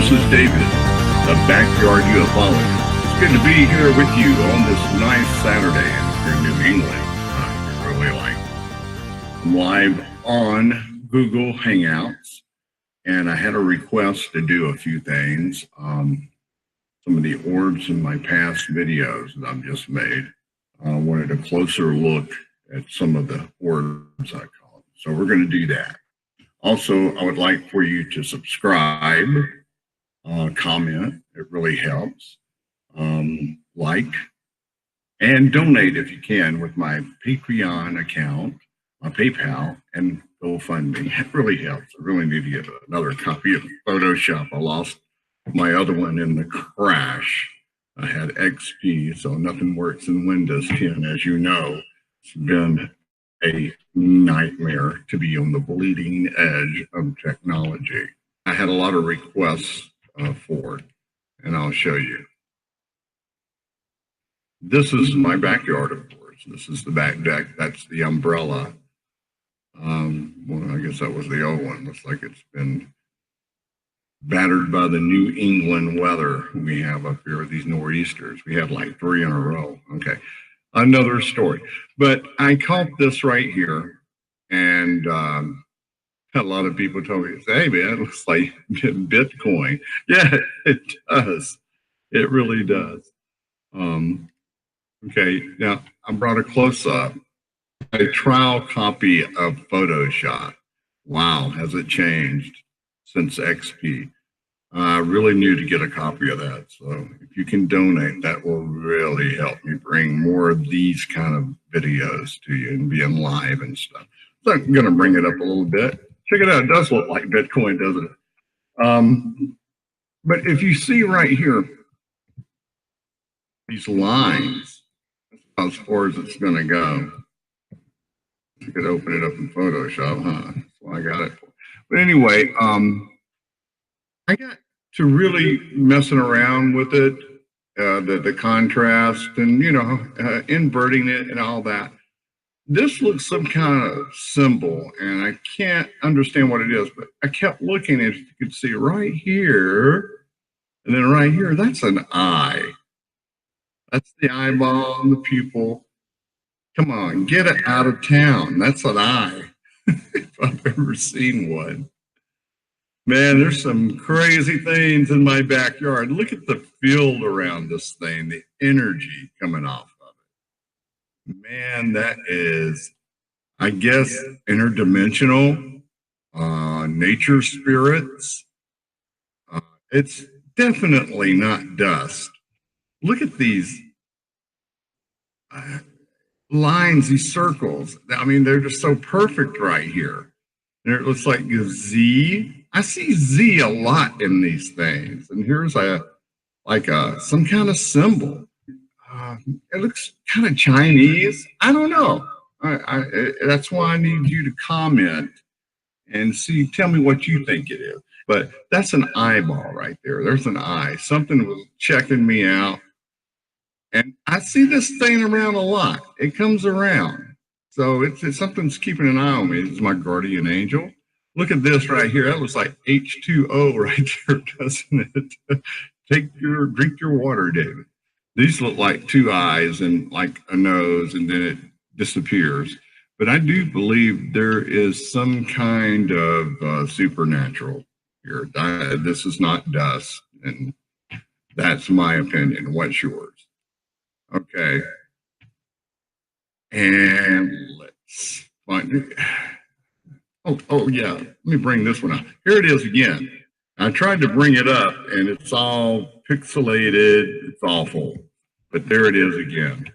This is David, the Backyard Ufologist. It's good to be here with you on this nice Saturday in New England. I really like it. I'm live on Google Hangouts, and I had a request to do a few things. Some of the orbs in my past videos that I've just made. I wanted a closer look at some of the orbs I call them. So we're going to do that. Also, I would like for you to subscribe, comment, it really helps, like, and donate if you can with my Patreon account, my PayPal, and GoFundMe. It really helps. I really need to get another copy of Photoshop. I lost my other one in the crash. I had XP, so nothing works in Windows 10, as you know. It's been a nightmare to be on the bleeding edge of technology. I had a lot of requests for it, and I'll show you. This is my backyard, of course. This is the back deck. That's the umbrella. Well, I guess that was the old one. Looks like it's been battered by the New England weather we have up here with these nor'easters. We had like 3 in a row. Okay. Another story, but I caught this right here, and a lot of people told me, "Hey, man, it looks like Bitcoin." Yeah, it does. It really does. Okay, now I brought a close-up, a trial copy of Photoshop. Wow, has it changed since XP? I really need to get a copy of that. So if you can donate, that will really help me bring more of these kind of videos to you and being live and stuff. So I'm going to bring it up a little bit. Check it out. It does look like Bitcoin, doesn't it? But if you see right here, these lines, that's as far as it's going to go. You could open it up in Photoshop, huh? That's why I got it for. But anyway, I got to really messing around with it, the contrast and, you know, inverting it and all that. This looks some kind of symbol, and I can't understand what it is, but I kept looking at it. You could see right here, and then right here, that's an eye. That's the eyeball and the pupil. Come on, get it out of town. That's an eye, if I've ever seen one. Man, there's some crazy things in my backyard. Look at the field around this thing, the energy coming off of it. Man, that is, I guess, interdimensional, nature spirits. It's definitely not dust. Look at these lines, these circles. I mean, they're just so perfect right here. There, it looks like a Z. I see Z a lot in these things. And here's some kind of symbol. It looks kind of Chinese. I don't know. That's why I need you to comment and see, tell me what you think it is. But that's an eyeball right there. There's an eye. Something was checking me out. And I see this thing around a lot. It comes around. So it's something's keeping an eye on me. This is my guardian angel. Look at this right here. That looks like H2O right there, doesn't it? Drink your water, David. These look like 2 eyes and like a nose, and then it disappears. But I do believe there is some kind of supernatural here. This is not dust, and that's my opinion. What's yours? Okay. And let's find it. Oh yeah, let me bring this one up. Here it is again. I tried to bring it up and it's all pixelated. It's awful, but there it is again.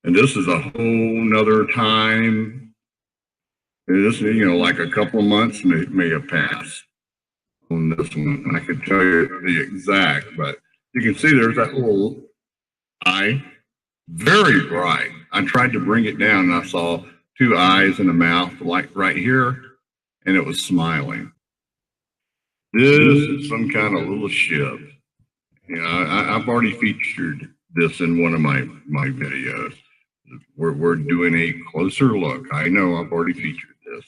And this is a whole nother time. This, you know, like a couple of months may have passed on this one. I could tell you the exact, but you can see there's that little eye, very bright. I tried to bring it down and I saw 2 eyes and a mouth like right here. And it was smiling. This is some kind of little ship. You know, I've already featured this in one of my videos. We're doing a closer look. I know I've already featured this.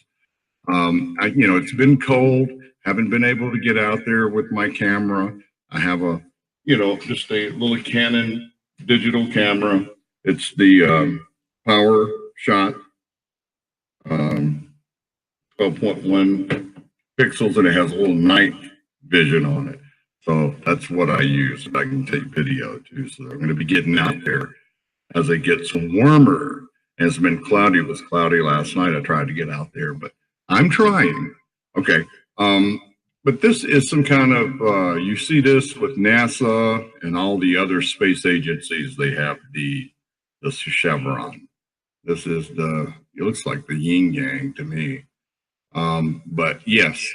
You know, it's been cold. haven't been able to get out there with my camera. I have a, just a little Canon digital camera. It's the Power Shot 12.1 pixels, and it has a little night vision on it. So that's what I use. I can take video too. So I'm going to be getting out there as it gets warmer. It's been cloudy. It was cloudy last night. I tried to get out there, but I'm trying. Okay. But this is some kind of, you see this with NASA and all the other space agencies. They have the chevron. This is it looks like the yin yang to me. But yes,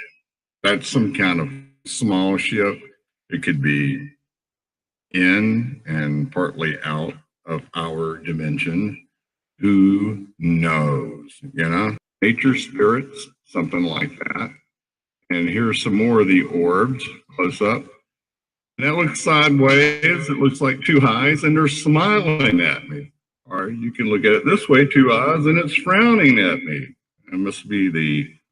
that's some kind of small ship. It could be in and partly out of our dimension. Who knows? Nature spirits, something like that. And here's some more of the orbs close up. And that looks sideways. It looks like two eyes, and they're smiling at me. Or you can look at it this way, two eyes, and it's frowning at me. It must be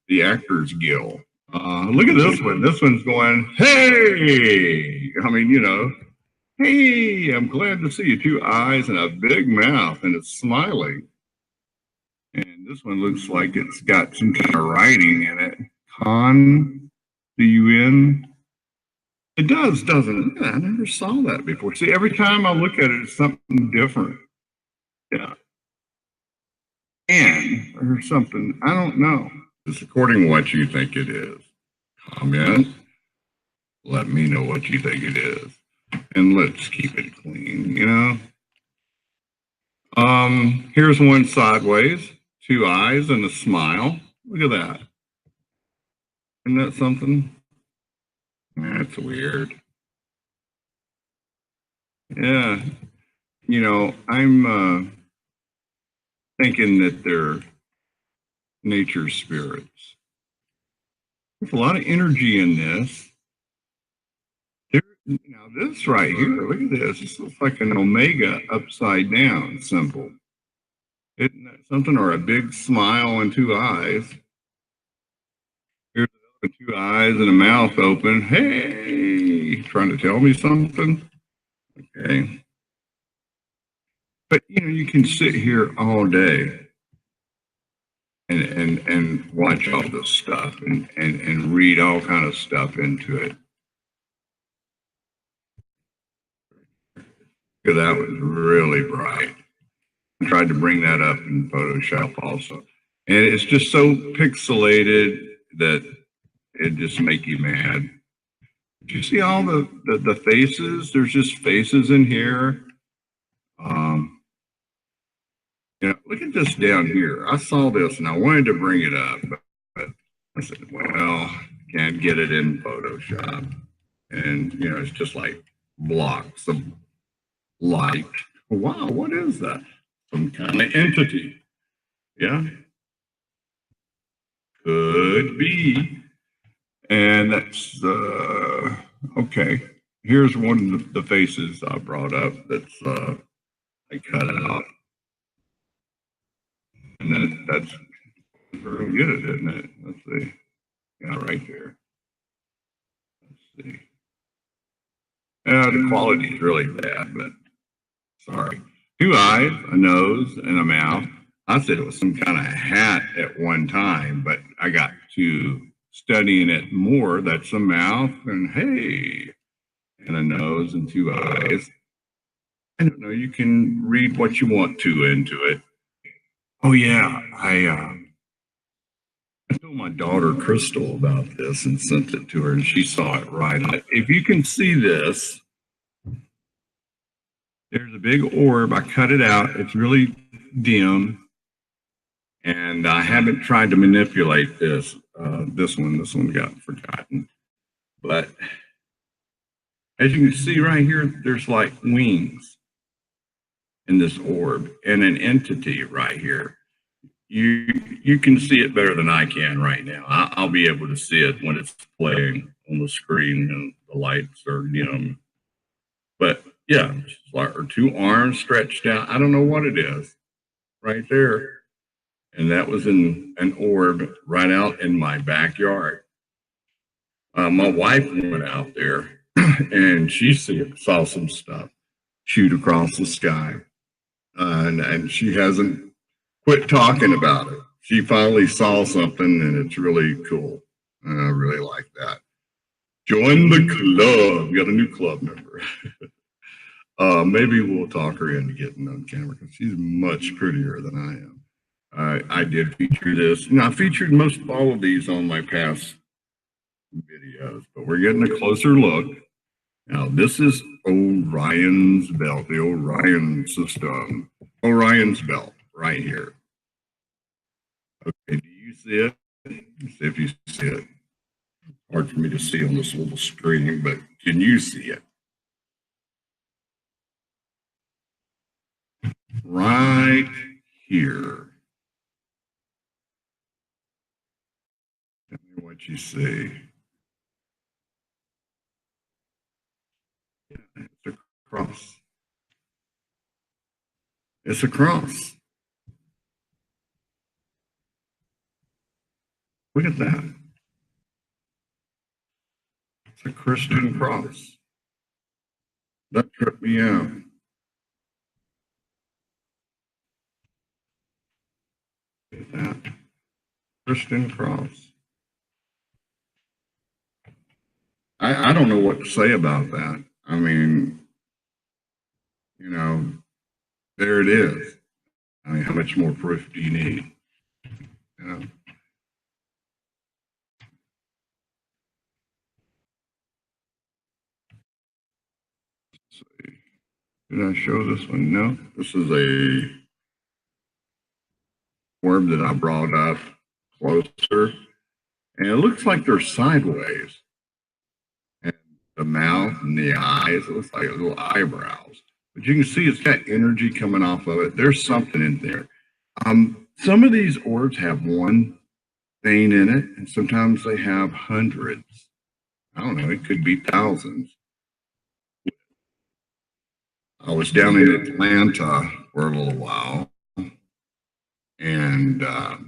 the Actors Guild. Look at this one. This one's going, hey! I mean, hey, I'm glad to see you. Two eyes and a big mouth, and it's smiling. And this one looks like it's got some kind of writing in it. Con, C-U-N. It does, doesn't it? Yeah, I never saw that before. See, every time I look at it, it's something different. Yeah. And, or something, I don't know. It's according to what you think it is. Comment. Let me know what you think it is. And let's keep it clean, Here's one sideways, two eyes and a smile. Look at that. Isn't that something? That's weird. Yeah. I'm thinking that they're nature spirits. There's a lot of energy in this. Now this right here, look at this. This looks like an omega upside down symbol. Isn't that something? Or a big smile and two eyes. Here's two eyes and a mouth open. Hey, trying to tell me something? Okay. But you can sit here all day and watch all this stuff and read all kind of stuff into it. That was really bright. I tried to bring that up in Photoshop also. And it's just so pixelated that it just make you mad. Do you see all the faces? There's just faces in here. Look at this down here. I saw this and I wanted to bring it up, but I said, well, can't get it in Photoshop. And, it's just like blocks of light. Wow, what is that? Some kind of entity. Yeah. Could be. And that's, okay. Here's one of the faces I brought up that's, I cut it out. And that's very good, isn't it? Let's see. Yeah, right there. Let's see. The quality is really bad, but sorry. Two eyes, a nose, and a mouth. I said it was some kind of hat at one time, but I got to studying it more. That's a mouth, and hey, and a nose and two eyes. I don't know. You can read what you want to into it. Oh yeah, I told my daughter Crystal about this and sent it to her, and she saw it right. If you can see this, there's a big orb. I cut it out. It's really dim, and I haven't tried to manipulate this. This one got forgotten. But as you can see right here, there's like wings in this orb and an entity right here. You can see it better than I can right now. I'll be able to see it when it's playing on the screen and the lights are dim. But yeah, like two arms stretched out. I don't know what it is right there. And that was in an orb right out in my backyard. My wife went out there and she saw some stuff shoot across the sky. And she hasn't quit talking about it. She finally saw something and it's really cool. I really like that. Join the club. We got a new club member. Maybe we'll talk her into getting on camera because she's much prettier than I am. I did feature this. I featured most of all of these on my past videos, but we're getting a closer look. Now, this is Orion's belt, the Orion system. Orion's belt right here. Okay, do you see it? Let's see if you see it. Hard for me to see on this little screen, but can you see it? Right here. Tell me what you see. Yeah, it's a cross. It's a cross. Look at that. It's a Christian cross. That tripped me out. Look at that. Christian cross. I don't know what to say about that. I mean, you know, there it is. I mean, how much more proof do you need? You know? Let's see. Did I show this one? No. This is a orb that I brought up closer. And it looks like they're sideways. And the mouth and the eyes, it looks like little eyebrows. But you can see it's got energy coming off of it. There's something in there. Some of these orbs have one thing in it, and sometimes they have hundreds. I don't know, it could be thousands. I was down in Atlanta for a little while, and I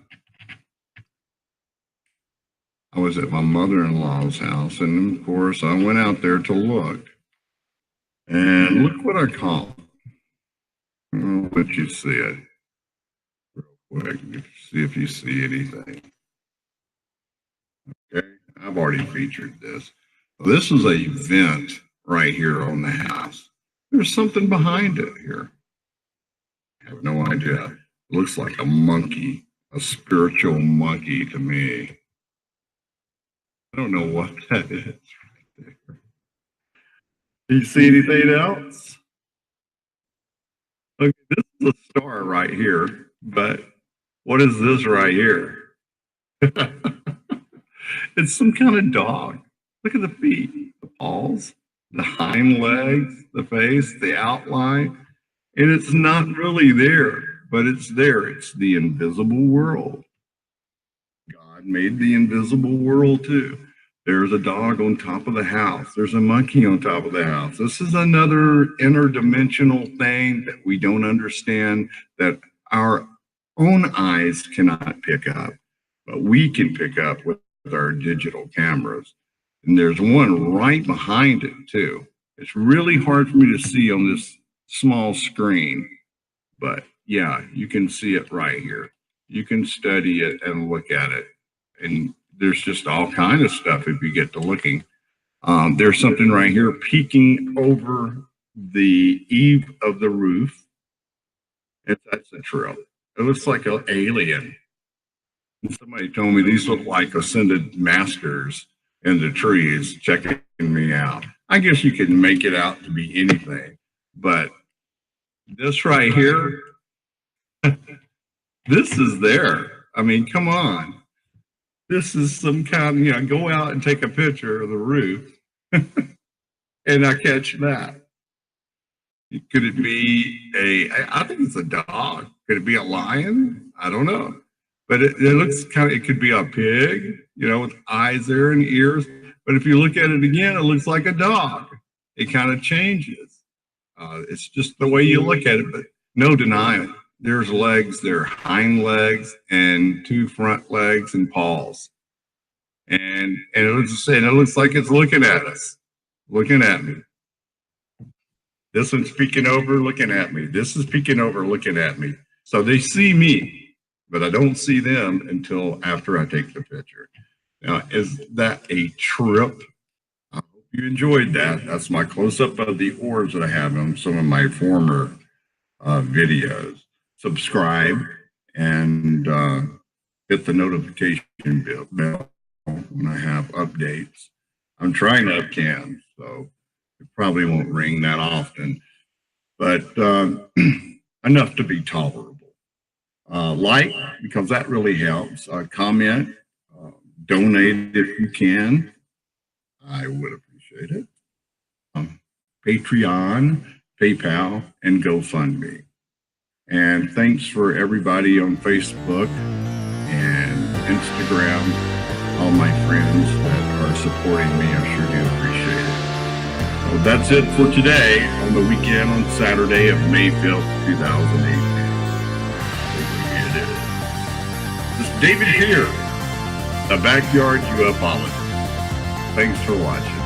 was at my mother-in-law's house, and of course I went out there to look. And look what I caught. I'll let you see it real quick, see if you see anything. Okay, I've already featured this. This is a vent right here on the house. There's something behind it here. I have no idea. It looks like a monkey, a spiritual monkey to me. I don't know what that is right there. Do you see anything else? Okay, this is a star right here, but what is this right here? It's some kind of dog. Look at the feet, the paws, the hind legs, the face, the outline. And it's not really there, but it's there. It's the invisible world. God made the invisible world too. There's a dog on top of the house. There's a monkey on top of the house. This is another interdimensional thing that we don't understand, that our own eyes cannot pick up, but we can pick up with our digital cameras. And there's one right behind it too. It's really hard for me to see on this small screen, but yeah, you can see it right here. You can study it and look at it. And there's just all kind of stuff if you get to looking. There's something right here peeking over the eave of the roof. That's a trail. It looks like an alien. And somebody told me these look like ascended masters in the trees checking me out. I guess you could make it out to be anything, but this right here, this is there. I mean, come on. This is some kind of, go out and take a picture of the roof and I catch that. Could it be I think it's a dog. Could it be a lion? I don't know. But it looks it could be a pig, with eyes there and ears. But if you look at it again, it looks like a dog. It kind of changes. It's just the way you look at it, but no denying. There's legs, there are hind legs and two front legs and paws. and it looks like it's looking at us, looking at me. This one's peeking over, looking at me. This is peeking over, looking at me. So they see me, but I don't see them until after I take the picture. Now, is that a trip? I hope you enjoyed that. That's my close-up of the orbs that I have on some of my former videos. Subscribe and hit the notification bell when I have updates. I'm trying to upcam, so it probably won't ring that often, but enough to be tolerable. Like, because that really helps. Comment, donate if you can. I would appreciate it. Patreon, PayPal, and GoFundMe. And thanks for everybody on Facebook and Instagram, all my friends that are supporting me. I sure do appreciate it. So that's it for today on the weekend on Saturday of May 5th, 2018. This is David here, the Backyard UFOlogist. Thanks for watching.